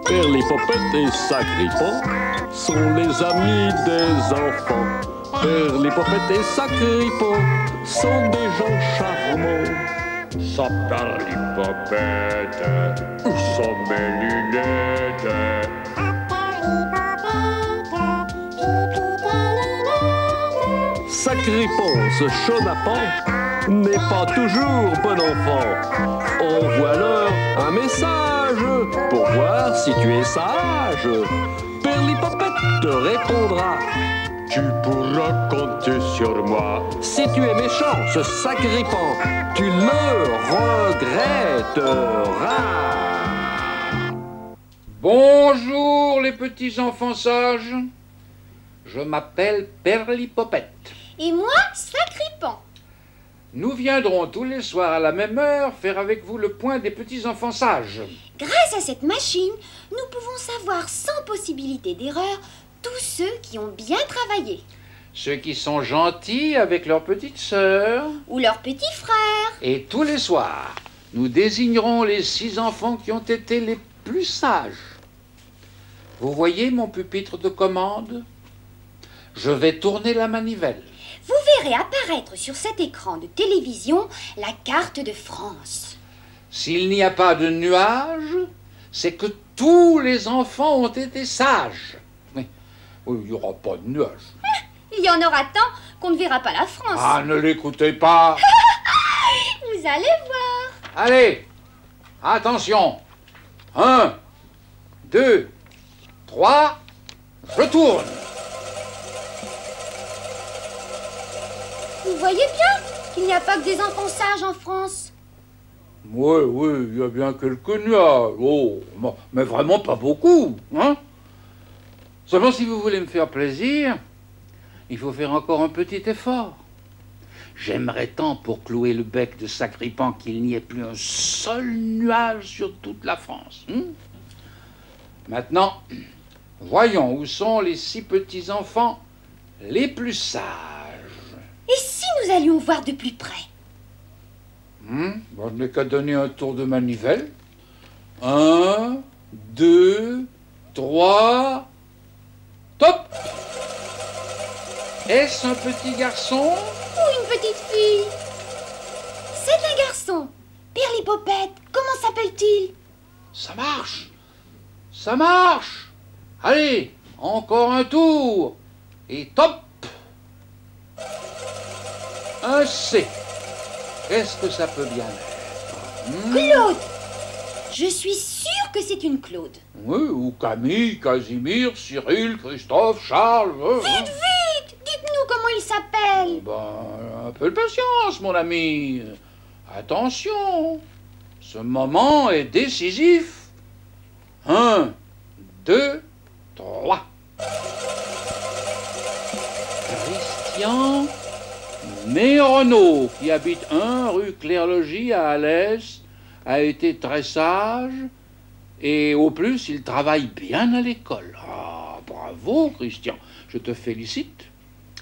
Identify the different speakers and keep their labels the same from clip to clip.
Speaker 1: Perlipopette et Sacripant sont les amis des enfants. Perlipopette et Sacripant sont des gens charmants.
Speaker 2: Sa Perlipopette, où sont mes lunettes?
Speaker 1: Sacripant, ce chenapan, n'est pas toujours bon enfant. Envoie alors un message pour voir si tu es sage. Perlipopette te répondra.
Speaker 2: Tu pourras compter sur moi.
Speaker 1: Si tu es méchant, ce Sacripant, tu le regretteras.
Speaker 3: Bonjour les petits enfants sages. Je m'appelle Perlipopette.
Speaker 4: Et moi, Sacripant.
Speaker 3: Nous viendrons tous les soirs à la même heure faire avec vous le point des petits enfants sages.
Speaker 4: Grâce à cette machine, nous pouvons savoir sans possibilité d'erreur tous ceux qui ont bien travaillé.
Speaker 3: Ceux qui sont gentils avec leur petite sœur.
Speaker 4: Ou leurs petits frères.
Speaker 3: Et tous les soirs, nous désignerons les 6 enfants qui ont été les plus sages. Vous voyez mon pupitre de commande? Je vais tourner la manivelle.
Speaker 4: Vous verrez apparaître sur cet écran de télévision la carte de France.
Speaker 3: S'il n'y a pas de nuages, c'est que tous les enfants ont été sages. Oui, il n'y aura pas de nuages.
Speaker 4: Il y en aura tant qu'on ne verra pas la France.
Speaker 3: Ah, ne l'écoutez pas.
Speaker 4: Vous allez voir.
Speaker 3: Allez, attention. 1, 2, 3, je tourne.
Speaker 4: Vous voyez bien qu'il n'y a pas que des enfants sages en France.
Speaker 3: Oui, il y a bien quelques nuages. Oh, mais vraiment pas beaucoup, hein? Seulement, si vous voulez me faire plaisir, il faut faire encore un petit effort. J'aimerais tant pour clouer le bec de Sacripant qu'il n'y ait plus un seul nuage sur toute la France. Maintenant, voyons où sont les 6 petits-enfants les plus sages.
Speaker 4: Et si nous allions voir de plus près?
Speaker 3: Je n'ai qu'à donner un tour de manivelle. 1, 2, 3, top! Est-ce un petit garçon?
Speaker 4: Ou une petite fille? C'est un garçon. Perlipopette, comment s'appelle-t-il?
Speaker 3: Ça marche! Ça marche! Allez, encore un tour! Et top! Un C. Qu'est-ce que ça peut bien être?
Speaker 4: Claude. Je suis sûre que c'est une Claude.
Speaker 3: Oui, ou Camille, Casimir, Cyril, Christophe, Charles.
Speaker 4: Vite! Dites-nous comment il s'appelle.
Speaker 3: Un peu de patience, mon ami. Attention, ce moment est décisif. 1, 2, 3. Christian Méronneau, qui habite 1 rue Claire-Logis à Alès, a été très sage et au plus, il travaille bien à l'école. Ah, bravo, Christian, je te félicite.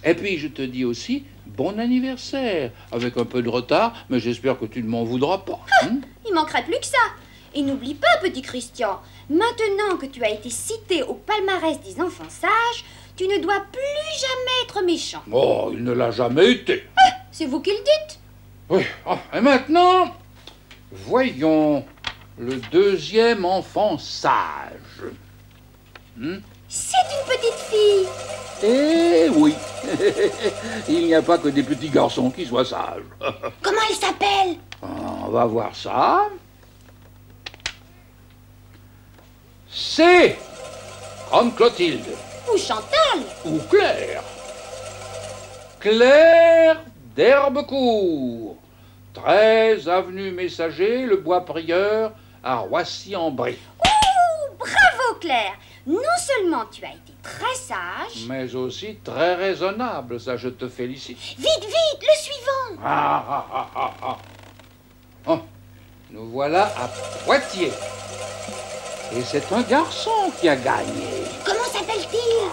Speaker 3: Et puis, je te dis aussi bon anniversaire, avec un peu de retard, mais j'espère que tu ne m'en voudras pas.
Speaker 4: Il manquerait plus que ça. Et n'oublie pas, petit Christian, maintenant que tu as été cité au palmarès des enfants sages, tu ne dois plus jamais être méchant.
Speaker 3: Oh, il ne l'a jamais été.
Speaker 4: C'est vous qui le dites.
Speaker 3: Oui, et maintenant, voyons le 2e enfant sage.
Speaker 4: C'est une petite fille.
Speaker 3: Eh oui, il n'y a pas que des petits garçons qui soient sages.
Speaker 4: Comment elle s'appelle?
Speaker 3: On va voir ça. C'est comme Clotilde.
Speaker 4: Ou Chantal.
Speaker 3: Ou Claire. Claire d'Herbecourt. 13 avenue Messager, le Bois-Prieur, à Roissy-en-Brie.
Speaker 4: Ouh, bravo Claire. Non seulement tu as été très sage,
Speaker 3: Mais aussi très raisonnable, ça je te félicite.
Speaker 4: Vite, le suivant.
Speaker 3: Oh, nous voilà à Poitiers. Et c'est un garçon qui a gagné.
Speaker 4: Comment s'appelle-t-il?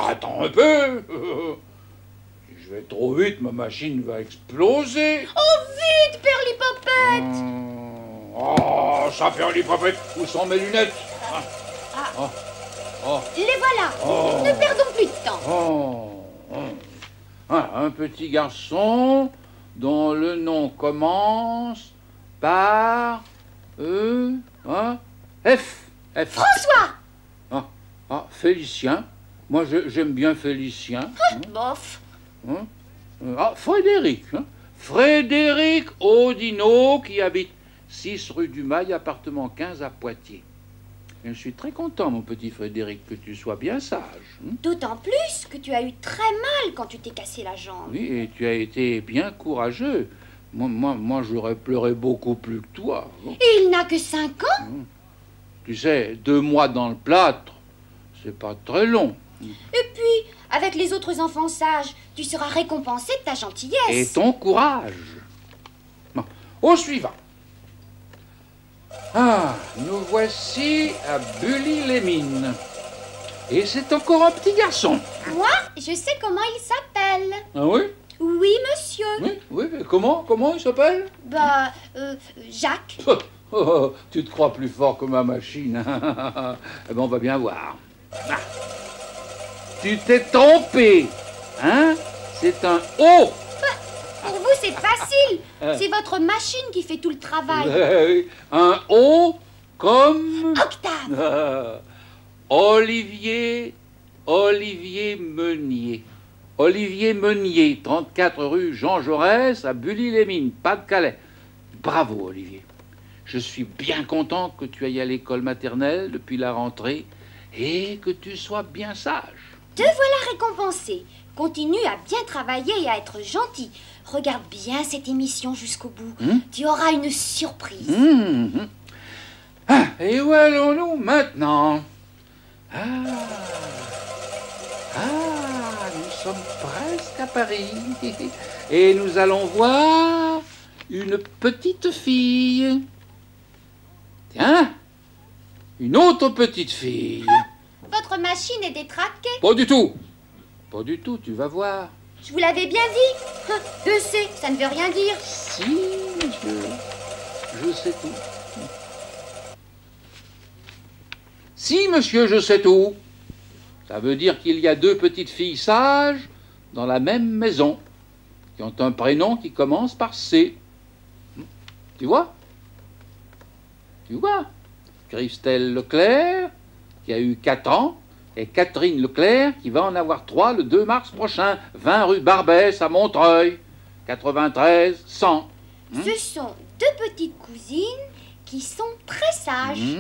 Speaker 3: Attends un peu. Si je vais trop vite, ma machine va exploser.
Speaker 4: Oh, vite, Perlipopette.
Speaker 3: ça, Perlipopette? Où sont mes lunettes?
Speaker 4: Les voilà.
Speaker 3: Oh.
Speaker 4: Ne perdons plus de temps.
Speaker 3: Un petit garçon dont le nom commence par F.
Speaker 4: François.
Speaker 3: Félicien. Moi, j'aime bien Félicien.
Speaker 4: Bof.
Speaker 3: Frédéric. Frédéric Audineau, qui habite 6 rue du Mail, appartement 15 à Poitiers. Je suis très content, mon petit Frédéric, que tu sois bien sage.
Speaker 4: D'autant plus que tu as eu très mal quand tu t'es cassé la jambe.
Speaker 3: Oui, et tu as été bien courageux. Moi j'aurais pleuré beaucoup plus que toi.
Speaker 4: Et il n'a que 5 ans.
Speaker 3: Tu sais, 2 mois dans le plâtre, c'est pas très long.
Speaker 4: Et puis, avec les autres enfants sages, tu seras récompensé de ta gentillesse.
Speaker 3: Et ton courage. Bon, au suivant. Nous voici à Bully-les-Mines. Et c'est encore un petit garçon.
Speaker 4: Moi, je sais comment il s'appelle.
Speaker 3: Ah oui?
Speaker 4: Oui, monsieur.
Speaker 3: Oui, mais comment il s'appelle?
Speaker 4: Jacques.
Speaker 3: Tu te crois plus fort que ma machine. Eh ben, on va bien voir. Tu t'es trompé, hein? C'est un O.
Speaker 4: Pour vous, c'est facile. C'est votre machine qui fait tout le travail.
Speaker 3: Un O comme...
Speaker 4: Octave.
Speaker 3: Olivier Meunier. Olivier Meunier, 34 rue Jean Jaurès, à Bully-les-Mines, Pas-de-Calais. Bravo, Olivier. Je suis bien content que tu ailles à l'école maternelle depuis la rentrée et que tu sois bien sage.
Speaker 4: Te voilà récompensé. Continue à bien travailler et à être gentil. Regarde bien cette émission jusqu'au bout. Tu auras une surprise.
Speaker 3: Et où allons-nous maintenant? Nous sommes presque à Paris. Et nous allons voir une petite fille. Tiens, une autre petite fille.
Speaker 4: Votre machine est détraquée.
Speaker 3: Pas du tout. Pas du tout, tu vas voir.
Speaker 4: Je vous l'avais bien dit. 2C, ça ne veut rien dire.
Speaker 3: Si, monsieur, je sais tout. Si, monsieur, je sais tout. Ça veut dire qu'il y a 2 petites filles sages dans la même maison, qui ont un prénom qui commence par C. Tu vois? Tu vois? Christelle Leclerc, qui a eu 4 ans, et Catherine Leclerc, qui va en avoir 3 le 2 mars prochain, 20 rue Barbès à Montreuil, 93 100.
Speaker 4: Ce sont 2 petites cousines qui sont très sages.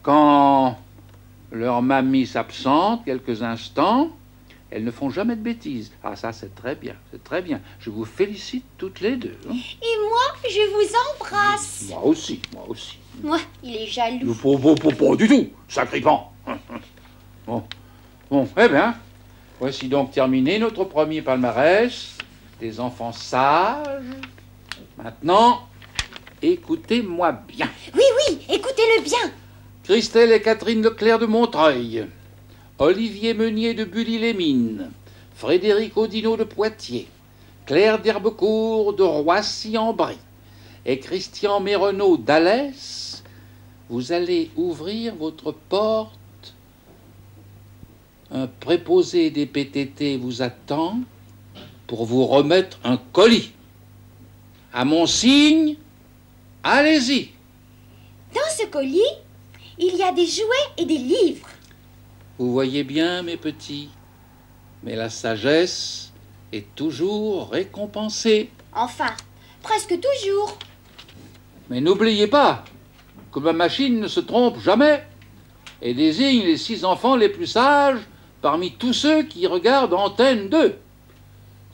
Speaker 3: Quand leur mamie s'absente quelques instants, elles ne font jamais de bêtises. Ah, ça, c'est très bien, c'est très bien. Je vous félicite toutes les 2.
Speaker 4: Et moi, je vous embrasse.
Speaker 3: Moi aussi, moi aussi.
Speaker 4: Moi, il est jaloux.
Speaker 3: Pas du tout, sacripant. Bon, eh bien, voici donc terminé notre premier palmarès des enfants sages. Maintenant, écoutez-moi bien.
Speaker 4: Oui, écoutez-le bien.
Speaker 3: Christelle et Catherine Leclerc de Montreuil, Olivier Meunier de Bully-les-Mines, Frédéric Audineau de Poitiers, Claire d'Herbecourt de Roissy-en-Brie et Christian Mérenaud d'Alès, vous allez ouvrir votre porte. Un préposé des PTT vous attend pour vous remettre un colis. À mon signe, allez-y.
Speaker 4: Dans ce colis, il y a des jouets et des livres.
Speaker 3: Vous voyez bien, mes petits, mais la sagesse est toujours récompensée.
Speaker 4: Enfin, presque toujours.
Speaker 3: Mais n'oubliez pas que ma machine ne se trompe jamais et désigne les 6 enfants les plus sages parmi tous ceux qui regardent Antenne 2.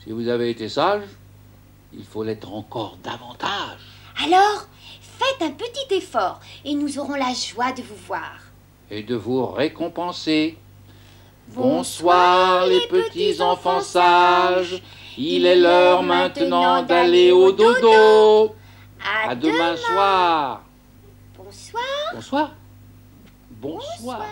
Speaker 3: Si vous avez été sage, il faut l'être encore davantage.
Speaker 4: Alors, faites un petit effort et nous aurons la joie de vous voir.
Speaker 3: Et de vous récompenser. Bonsoir les petits enfants sages, il est l'heure maintenant d'aller au dodo. À demain soir.
Speaker 4: Bonsoir.
Speaker 3: Bonsoir. Bonsoir.